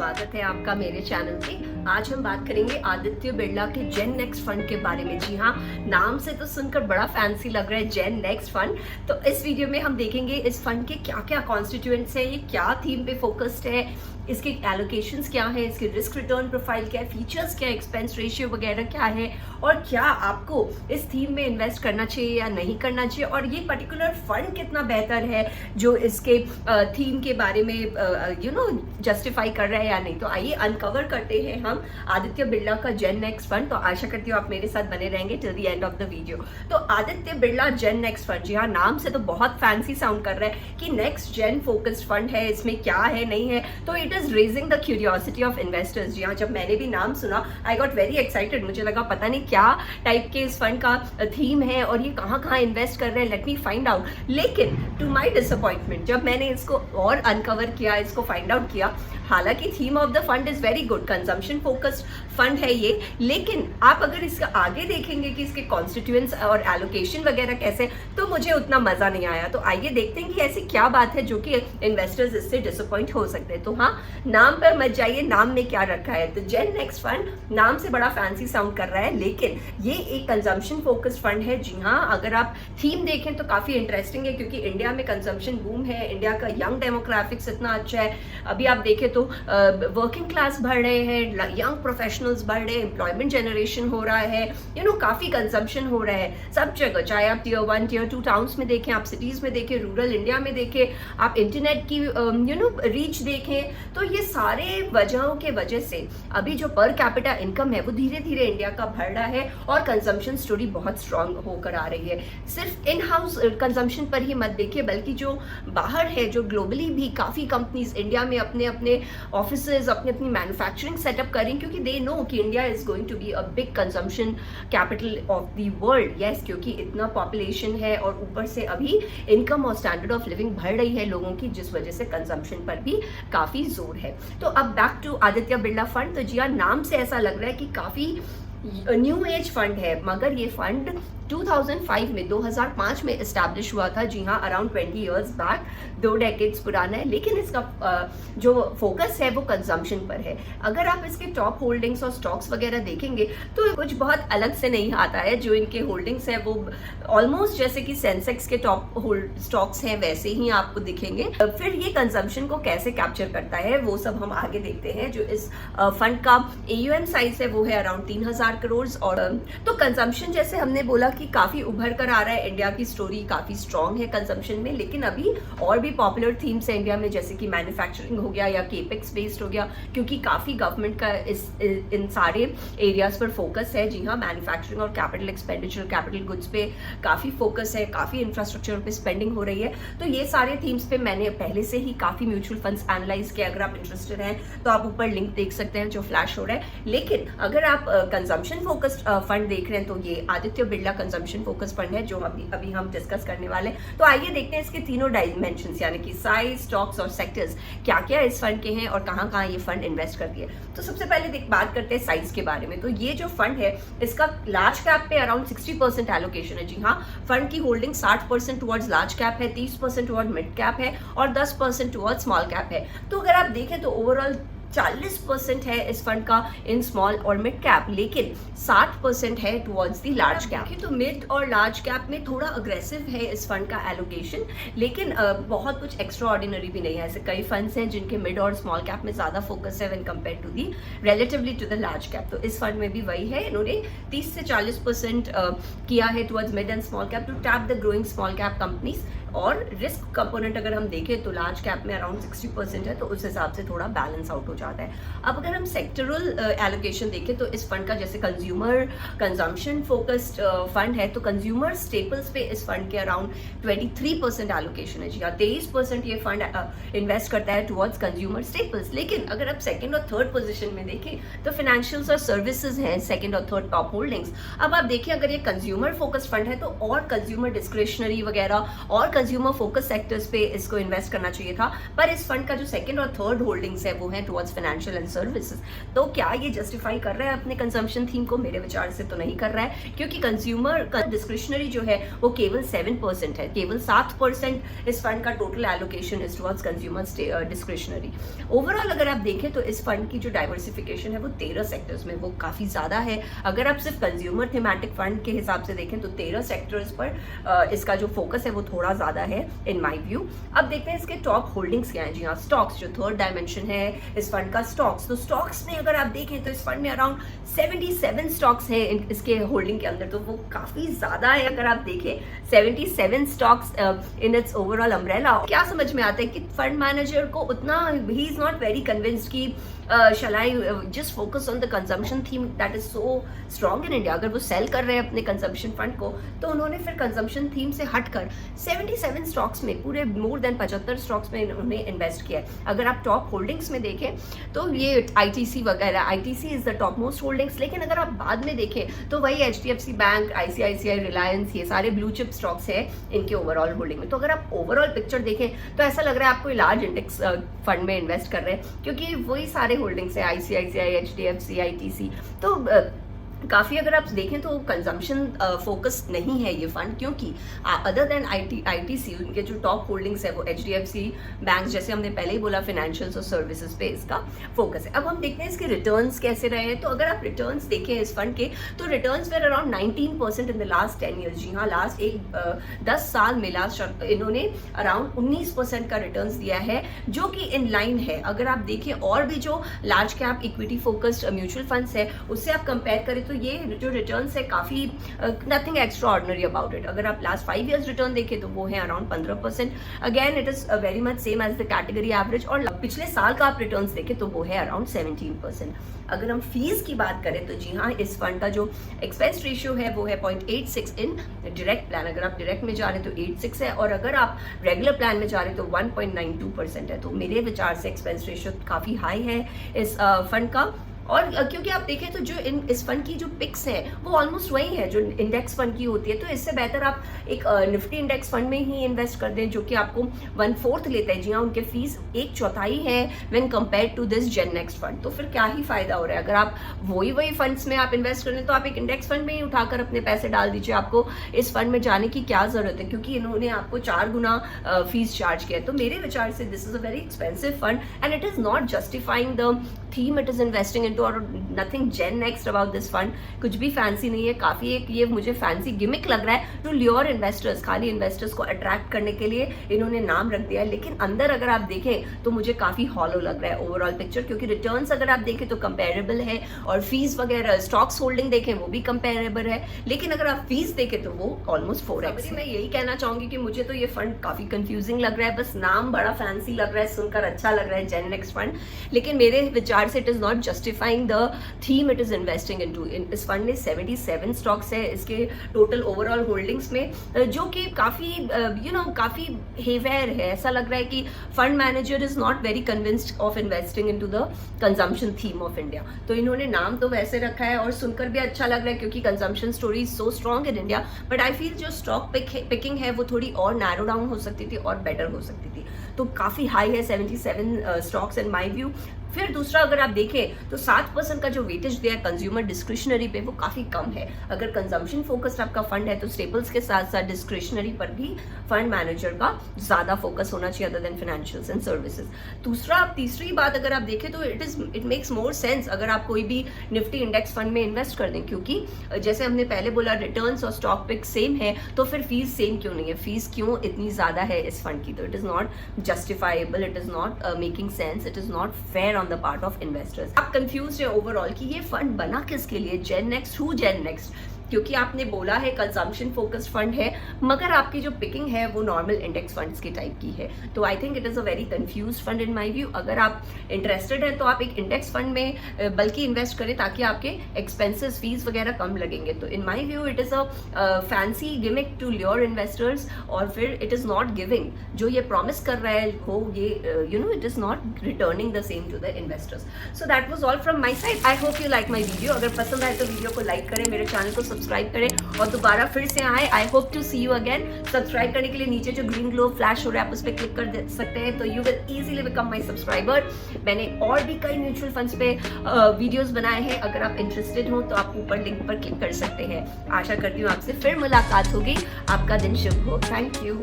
स्वागत है आपका मेरे चैनल पे। आज हम बात करेंगे आदित्य बिरला के जेन नेक्स्ट फंड के बारे में। जी हाँ, नाम से तो सुनकर बड़ा फैंसी लग रहा है, जेन नेक्स्ट फंड। तो इस वीडियो में हम देखेंगे इस फंड के क्या क्या कॉन्स्टिट्यूएंट्स हैं, ये क्या थीम पे फोकस्ड है, इसके एलोकेशंस क्या है, इसके रिस्क रिटर्न प्रोफाइल क्या है, फीचर्स क्या है, एक्सपेंस रेशियो वगैरह क्या है, और क्या आपको इस थीम में इन्वेस्ट करना चाहिए या नहीं करना चाहिए, और ये पर्टिकुलर फंड कितना बेहतर है जो इसके थीम के बारे में जस्टिफाई कर रहा है या नहीं। तो आइए अनकवर करते हैं हम आदित्य बिरला का जेन नेक्स्ट फंड। तो आशा करती हूँ आप मेरे साथ बने रहेंगे till the end of the video. तो आदित्य बिरला जेन नेक्स्ट फंड, जी हाँ, नाम से तो बहुत फैंसी साउंड कर रहा है कि नेक्स्ट जेन फोकस्ड फंड है, इसमें क्या है नहीं है। तो it is raising the curiosity of investors. जी हाँ, जब मैंने भी नाम सुना आई गॉट वेरी एक्साइटेड। मुझे लगा पता नहीं क्या टाइप के इस फंड का थीम है और ये कहाँ कहाँ इन्वेस्ट कर रहे हैं, लेट मी फाइंड आउट। लेकिन टू माई डिसअपॉइंटमेंट जब मैंने इसको और अनकवर किया, इसको फाइंड आउट किया, हालांकि theme of the fund is very good, consumption focused fund है ये, लेकिन आप अगर इसका आगे देखेंगे कि इसके कॉन्स्टिट्यूएंट्स और एलोकेशन वगैरह कैसे, तो मुझे उतना मजा नहीं आया। तो आइए देखते हैं कि ऐसी क्या बात है जो कि इन्वेस्टर्स इससे डिसअपॉइंट हो सकते हैं। तो हाँ, नाम पर मत जाइए, नाम में क्या रखा है। तो जेन नेक्स्ट फंड नाम से बड़ा फैंसी साउंड कर रहा है, लेकिन ये एक कंजम्पशन फोकस्ड फंड है। जी हाँ, अगर आप थीम देखें तो काफी इंटरेस्टिंग है, क्योंकि इंडिया में कंजम्पशन बूम है, इंडिया का यंग डेमोग्राफिक्स इतना अच्छा है। अभी आप देखें तो वर्किंग क्लास बढ़ रहे हैं, यंग प्रोफेशनल्स बढ़ रहे हैं, एम्प्लॉयमेंट जनरेशन हो रहा है, काफी कंजम्पशन हो रहा है सब जगह, चाहे आप टियर 1 टियर 2 टाउन्स में देखें, आप सिटीज में देखें, रूरल इंडिया में देखें, आप इंटरनेट की रीच देखें। तो ये सारे वजहों के वजह से अभी जो पर कैपिटा इनकम है वो धीरे धीरे इंडिया का बढ़ रहा है और कंजम्पशन स्टोरी बहुत स्ट्रांग होकर आ रही है। सिर्फ इन हाउस कंजम्पशन पर ही मत देखिए, बल्कि जो बाहर है, जो ग्लोबली भी काफी कंपनीज इंडिया में अपने अपने ऑफिसेज, अपनी अपनी मैन्युफैक्चरिंग सेटअप करें, क्योंकि दे नो कि India is going to be a big consumption capital of the world. Yes, क्योंकि इतना पॉपुलेशन है और ऊपर से अभी इनकम और स्टैंडर्ड ऑफ लिविंग बढ़ रही है लोगों की, जिस वजह से कंजम्पशन पर भी काफी जोर है। तो अब back to Aditya Birla fund. तो जी हाँ, नाम से ऐसा लग रहा है कि काफी न्यू एज फंड है, मगर ये फंड 2005 में 2005 में एस्टैब्लिश हुआ था। जी हाँ, अराउंड 20 इयर्स बैक, 2 डेकेड्स पुराना है, लेकिन इसका जो फोकस है वो कंजम्पशन पर है। अगर आप इसके टॉप होल्डिंग्स और स्टॉक्स वगैरह देखेंगे तो कुछ बहुत अलग से नहीं आता है। जो इनके होल्डिंग्स है वो ऑलमोस्ट जैसे कि सेंसेक्स के टॉप होल्ड स्टॉक्स हैं वैसे ही आपको दिखेंगे। फिर ये कंजम्पशन को कैसे कैप्चर करता है वो सब हम आगे देखते हैं। जो इस फंड का AUM साइज है वो है अराउंड 3000 करोड़। और तो कंजम्पशन जैसे हमने बोला कि काफी उभर कर आ रहा है, इंडिया की स्टोरी काफी स्ट्रांग है कंजम्पशन में, लेकिन अभी और भी पॉपुलर थीम्स है इंडिया में, जैसे कि मैन्युफैक्चरिंग हो गया या केपेक्स बेस्ड हो गया, क्योंकि काफी गवर्नमेंट का इन सारे एरियाज पर फोकस है। जी हाँ, मैन्युफैक्चरिंग और कैपिटल एक्सपेंडिचर, कैपिटल गुड्स पे काफी फोकस है, काफी इंफ्रास्ट्रक्चर पे स्पेंडिंग हो रही है। तो ये सारे थीम्स पे मैंने पहले से ही काफी म्यूचुअल फंड्स एनालाइज किया। अगर आप इंटरेस्टेड हैं तो आप ऊपर लिंक देख सकते हैं जो फ्लैश हो रहा है। लेकिन अगर आप कंजम्पशन फोकस्ड फंड देख रहे हैं तो ये Aditya Birla consumption focus fund है, जो अभी हम डिस्कस करने वाले हैं। तो आइए देखते हैं इसके तीनों डायमेंशंस, यानी कि साइज, स्टॉक्स और सेक्टर्स क्या क्या इस फंड के हैं और कहां कहां ये फंड इन्वेस्ट करती है। तो सबसे पहले बात करते हैं साइज के बारे में। तो ये जो फंड है इसका लार्ज कैप पे अराउंड 60% एलोकेशन है। जी हाँ, फंड की होल्डिंग 60% टुवर्ड्स लार्ज कैप है, 30% टुवर्ड मिड कैप है और 10% टुवर्ड स्मॉल कैप है। तो अगर आप देखें तो ओवरऑल 40% है इस फंड का इन स्मॉल और मिड कैप, लेकिन 60% है टुवर्ड्स दी लार्ज कैप। तो मिड और लार्ज कैप में थोड़ा अग्रेसिव है इस फंड का एलोकेशन, लेकिन बहुत कुछ एक्स्ट्रा ऑर्डिनरी भी नहीं है। ऐसे कई फंड्स हैं जिनके मिड और स्मॉल कैप में ज्यादा फोकस है when compare to the relatively to the large cap. तो इस फंड में भी वही है, इन्होंने 30 से 40% किया है towards mid and small cap to tap the growing small cap companies. और रिस्क कंपोनेंट अगर हम देखें तो लार्ज कैप में अराउंड 60% है, तो उस हिसाब से थोड़ा बैलेंस आउट हो जाता है। अब अगर हम सेक्टरल एलोकेशन देखें तो इस फंड का जैसे कंज्यूमर कंजम्पशन फोकस्ड फंड है, तो कंज्यूमर स्टेपल्स पे इस फंड के अराउंड 23% एलोकेशन है। जी हाँ, 23% ये फंड इन्वेस्ट करता है टुवर्ड्स कंज्यूमर स्टेपल्स। लेकिन अगर आप सेकंड और थर्ड पोजीशन में देखें तो फाइनेंशियल्स और सर्विसेज हैं सेकंड और थर्ड टॉप होल्डिंग्स। अब आप देखिए, अगर ये कंज्यूमर फोकस्ड फंड है तो और कंज्यूमर डिस्क्रिशनरी वगैरह और कंज्यूमर फोकस सेक्टर्स पे इसको इन्वेस्ट करना चाहिए था, पर इस फंड का जो सेकंड और थर्ड होल्डिंग्स है वो है टुवर्ड्स फाइनेंशियल एंड सर्विसेज। तो क्या ये जस्टिफाई कर रहा है अपने कंजम्पशन थीम को? मेरे विचार से तो नहीं कर रहा है, क्योंकि कंज्यूमर का डिस्क्रिशनरी जो है वो केवल 7% है, केवल 7% इस फंड का total allocation is towards consumer discretionary. Overall अगर आप देखें तो इस फंड की जो डाइवर्सिफिकेशन है वो 13 सेक्टर्स में वो काफी ज्यादा है। अगर आप सिर्फ कंज्यूमर थीमेटिक फंड के हिसाब से देखें तो 13 सेक्टर्स पर इसका जो फोकस है वो थोड़ा ज्यादा है इन माय व्यू। अब देखते हैं इसके टॉप होल्डिंग्स क्या है। जी हाँ, स्टॉक्स जो थर्ड डायमेंशन है इस फंड का, स्टॉक्स। तो स्टॉक्स में अगर आप देखें तो इस फंड में अराउंड 77 स्टॉक्स है इसके होल्डिंग के अंदर, तो वो काफी ज्यादा है। अगर आप देखें 77 stocks in its overall umbrella. क्या समझ में आता है कि फंड मैनेजर को उतना, he is not very convinced कि shall I just focus on the consumption theme that is so strong in India। अगर वो सेल कर रहे हैं अपने कंजम्पशन फंड को, तो उन्होंने फिर कंजम्पशन थीम से हटकर 77 स्टॉक्स में, पूरे मोर देन 75 स्टॉक्स में उन्होंने इन्वेस्ट किया है। अगर आप टॉप होल्डिंग्स में देखें तो ये ITC वगैरह, ITC is the top most holdings. लेकिन अगर आप बाद में देखें तो वही HDFC बैंक, ICICI, रिलायंस, ये सारे ब्लू चिप स्टॉक्स है इनके ओवरऑल होल्डिंग में। तो अगर आप ओवरऑल पिक्चर देखें तो ऐसा लग रहा है आपको लार्ज इंडेक्स फंड में इन्वेस्ट कर रहे हैं, क्योंकि वही सारे होल्डिंग्स है ICICI, HDFC, ITC। तो काफ़ी अगर आप देखें तो कंजम्पशन फोकस नहीं है ये फंड, क्योंकि अदर देन ITC उनके जो टॉप होल्डिंग्स है वो HDFC बैंक, जैसे हमने पहले ही बोला, फाइनेंशियल और सर्विसेज पे इसका फोकस है। अब हम देखते हैं इसके रिटर्न्स कैसे रहे हैं। तो अगर आप रिटर्न्स देखें इस फंड के, तो returns were around 19% in the last 10 years. जी हाँ, लास्ट 10 साल में लास्ट इन्होंने अराउंड 19% का रिटर्न्स दिया है, जो कि इन लाइन है। अगर आप देखें और भी जो large cap equity focused mutual funds है उससे आप कंपेयर करें तो ये जो रिटर्न्स है काफी nothing extra ordinary about it. अगर आप लास्ट 5 इयर्स रिटर्न देखें तो वो है around 15%। Again it is very much same as the category average. और पिछले साल का आप रिटर्न्स देखें तो वो है अराउंड 17%। अगर हम फीस की बात करें तो जी हाँ, इस फंड का जो एक्सपेंस रेशियो है वो है 0.86 इन डायरेक्ट प्लान। अगर आप डायरेक्ट में जा रहे हैं तो 86 है, और अगर आप रेगुलर प्लान में जा रहे हैं तो 1.92% है। तो मेरे विचार से एक्सपेंस रेशियो काफी हाई है इस फंड का। और क्योंकि आप देखें तो जो इस फंड की जो पिक्स है वो ऑलमोस्ट वही है जो इंडेक्स फंड की होती है, तो इससे बेहतर आप एक निफ्टी इंडेक्स फंड में ही इन्वेस्ट कर दें जो कि आपको 1/4 लेता है। जी हाँ, उनके फीस 1/4 है when compare to this gen next fund. तो फिर क्या ही फायदा हो रहा है? अगर आप वही फंड्स में आप इन्वेस्ट कर रहे हैं तो आप एक इंडेक्स फंड में ही उठाकर अपने पैसे डाल दीजिए। आपको इस फंड में जाने की क्या जरूरत है, क्योंकि इन्होंने आपको 4 गुना फीस चार्ज किया है। तो मेरे विचार से this is a very expensive fund and it is not justifying the theme it is investing into, और nothing gen next about this fund. कुछ भी फैंसी नहीं है, काफी एक ये मुझे फैंसी गिमिक लग रहा है टू ल्योर इन्वेस्टर्स। खाली इन्वेस्टर्स को अट्रैक्ट करने के लिए इन्होंने नाम रख दिया है, लेकिन अंदर अगर आप देखें तो मुझे काफी हॉलो लग रहा है ओवरऑल पिक्चर, क्योंकि रिटर्न्स अगर आप देखें तो कंपेरेबल है, और फीस वगैरह स्टॉक्स होल्डिंग देखें वो भी कंपेरेबल है, लेकिन अगर आप फीस देखें तो वो ऑलमोस्ट 4x। मैं यही कहना चाहूंगी कि मुझे तो ये फंड काफी कंफ्यूजिंग लग रहा है, बस नाम बड़ा फैंसी लग रहा है, सुनकर अच्छा लग रहा है जेन नेक्स्ट फंड, लेकिन मेरे विचार से it is not justifying the theme it is investing into. इस फंड में 77 स्टॉक्स है इसके टोटल ओवरऑल होल्डिंग्स में, जो कि काफी काफी हेवेयर है। ऐसा लग रहा है कि fund manager is not very convinced of investing into the consumption theme of India. तो इन्होंने नाम तो वैसे रखा है और सुनकर भी अच्छा लग रहा है, क्योंकि consumption story is so strong in India, but I feel जो स्टॉक पिकिंग है वो थोड़ी और नैरो डाउन हो सकती थी और बेटर हो सकती थी। तो काफी हाई है 77 स्टॉक्स इन माय व्यू। फिर दूसरा अगर आप देखें तो 7% का जो वेटेज दिया है कंज्यूमर डिस्क्रिशनरी पे वो काफी कम है। अगर कंजम्पशन फोकस्ड आपका फंड है तो स्टेपल्स के साथ साथ डिस्क्रिशनरी पर भी फंड मैनेजर का ज्यादा फोकस होना चाहिए other than financials and services. तीसरी बात अगर आप देखें तो इट मेक्स मोर सेंस अगर आप कोई भी निफ्टी इंडेक्स फंड में इन्वेस्ट कर दें, क्योंकि जैसे हमने पहले बोला रिटर्न्स और स्टॉक पिक सेम है, तो फिर फीस सेम क्यों नहीं है? फीस क्यों इतनी ज्यादा है इस फंड की? तो it is not justifiable, it is not making sense, it is not fair on the part of investors. आप कंफ्यूज है ओवरऑल कि ये फंड बना किसके लिए, gen next, who gen next? क्योंकि आपने बोला है कंजम्पशन फोकस्ड फंड है, मगर आपकी जो पिकिंग है वो नॉर्मल इंडेक्स फंड्स की टाइप की है। तो I think it is a very confuse fund in my view. अगर आप इंटरेस्टेड हैं तो आप एक इंडेक्स फंड में बल्कि इन्वेस्ट करें ताकि आपके एक्सपेंसेस फीस वगैरह कम लगेंगे। तो in my view it is a fancy gimmick to lure investors, और फिर इट इज नॉट गिविंग जो ये प्रॉमिस कर रहा है वो ये it is not returning the same to the investors. So that was all from my side. I hope you like my video. अगर पसंद आए तो वीडियो को लाइक करें, मेरे चैनल को सब्सक्राइब करें और दोबारा फिर से आए। I hope to see you again. Subscribe करने के लिए नीचे जो ग्रीन ग्लो फ्लैश हो रहा है आप उस पर क्लिक कर सकते हैं, तो you will easily become my subscriber. मैंने और भी कई म्यूचुअल फंड्स पे वीडियोस बनाए हैं, अगर आप इंटरेस्टेड हो तो आप ऊपर लिंक पर क्लिक कर सकते हैं। आशा करती हूँ आपसे फिर मुलाकात होगी। आपका दिन शुभ हो। Thank you.